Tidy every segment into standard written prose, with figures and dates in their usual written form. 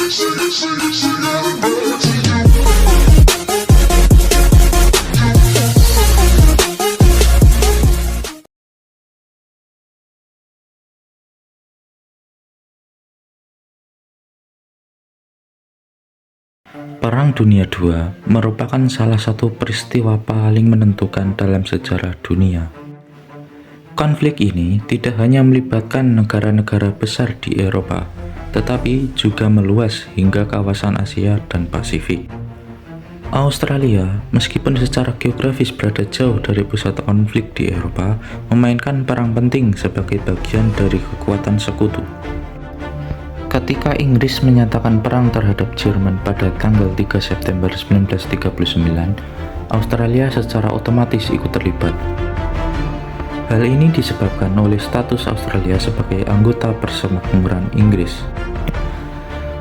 Perang Dunia II merupakan salah satu peristiwa paling menentukan dalam sejarah dunia. Konflik ini tidak hanya melibatkan negara-negara besar di Eropa, tetapi juga meluas hingga kawasan Asia dan Pasifik. Australia, meskipun secara geografis berada jauh dari pusat konflik di Eropa, memainkan peran penting sebagai bagian dari kekuatan sekutu. Ketika Inggris menyatakan perang terhadap Jerman pada tanggal 3 September 1939, Australia secara otomatis ikut terlibat. Hal ini disebabkan oleh status Australia sebagai anggota Persemakmuran Inggris.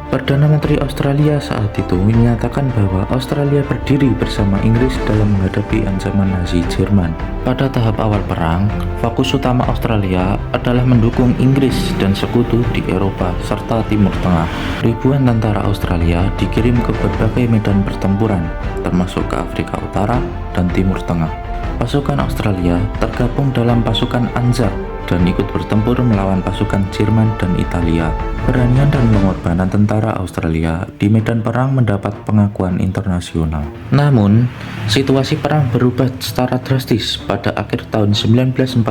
Perdana Menteri Australia saat itu menyatakan bahwa Australia berdiri bersama Inggris dalam menghadapi ancaman Nazi Jerman. Pada tahap awal perang, fokus utama Australia adalah mendukung Inggris dan sekutu di Eropa serta Timur Tengah. Ribuan tentara Australia dikirim ke berbagai medan pertempuran, termasuk ke Afrika Utara dan Timur Tengah. Pasukan Australia tergabung dalam pasukan Anzac dan ikut bertempur melawan pasukan Jerman dan Italia. Keberanian dan pengorbanan tentara Australia di medan perang mendapat pengakuan internasional. Namun, situasi perang berubah secara drastis pada akhir tahun 1941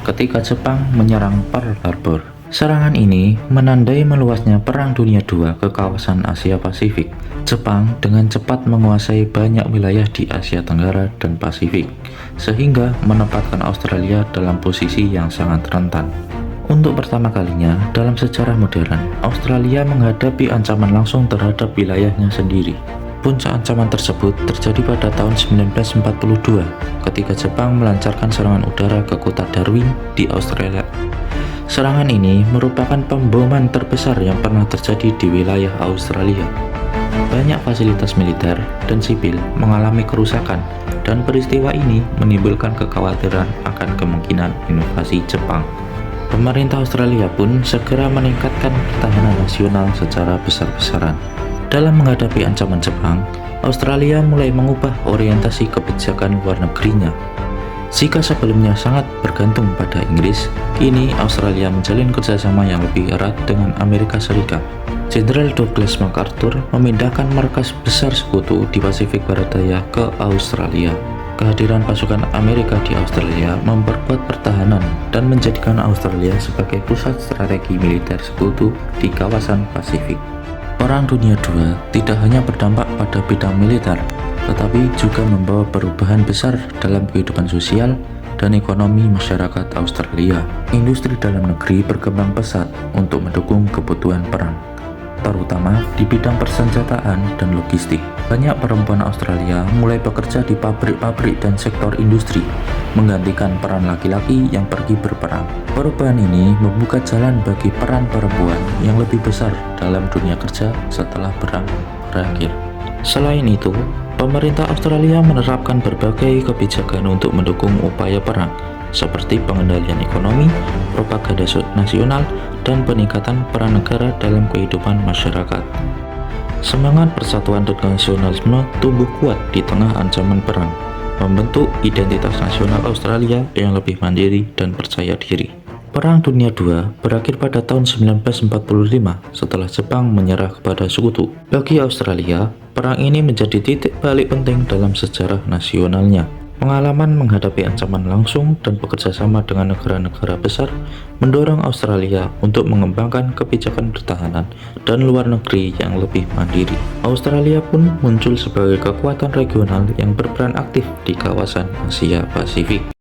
ketika Jepang menyerang Pearl Harbor. Serangan ini menandai meluasnya Perang Dunia II ke kawasan Asia Pasifik. Jepang dengan cepat menguasai banyak wilayah di Asia Tenggara dan Pasifik, sehingga menempatkan Australia dalam posisi yang sangat rentan. Untuk pertama kalinya dalam sejarah modern, Australia menghadapi ancaman langsung terhadap wilayahnya sendiri. Puncak ancaman tersebut terjadi pada tahun 1942 ketika Jepang melancarkan serangan udara ke kota Darwin di Australia. Serangan ini merupakan pemboman terbesar yang pernah terjadi di wilayah Australia. Banyak fasilitas militer dan sipil mengalami kerusakan, dan peristiwa ini menimbulkan kekhawatiran akan kemungkinan invasi Jepang. Pemerintah Australia pun segera meningkatkan pertahanan nasional secara besar-besaran. Dalam menghadapi ancaman Jepang, Australia mulai mengubah orientasi kebijakan luar negerinya. Jika sebelumnya sangat bergantung pada Inggris, kini Australia menjalin kerjasama yang lebih erat dengan Amerika Serikat. Jenderal Douglas MacArthur memindahkan markas besar sekutu di Pasifik Barat Daya ke Australia. Kehadiran pasukan Amerika di Australia memperkuat pertahanan dan menjadikan Australia sebagai pusat strategi militer sekutu di kawasan Pasifik. Perang Dunia II tidak hanya berdampak pada bidang militer, tetapi juga membawa perubahan besar dalam kehidupan sosial dan ekonomi masyarakat Australia. Industri dalam negeri berkembang pesat untuk mendukung kebutuhan perang, terutama di bidang persenjataan dan logistik. Banyak perempuan Australia mulai bekerja di pabrik-pabrik dan sektor industri, menggantikan peran laki-laki yang pergi berperang. Perubahan ini membuka jalan bagi peran perempuan yang lebih besar dalam dunia kerja setelah perang berakhir. Selain itu, pemerintah Australia menerapkan berbagai kebijakan untuk mendukung upaya perang, seperti pengendalian ekonomi, propaganda nasional, dan peningkatan peran negara dalam kehidupan masyarakat. Semangat persatuan dan nasionalisme tumbuh kuat di tengah ancaman perang, membentuk identitas nasional Australia yang lebih mandiri dan percaya diri. Perang Dunia II berakhir pada tahun 1945 setelah Jepang menyerah kepada sekutu. Bagi Australia, perang ini menjadi titik balik penting dalam sejarah nasionalnya. Pengalaman menghadapi ancaman langsung dan bekerjasama dengan negara-negara besar mendorong Australia untuk mengembangkan kebijakan pertahanan dan luar negeri yang lebih mandiri. Australia pun muncul sebagai kekuatan regional yang berperan aktif di kawasan Asia Pasifik.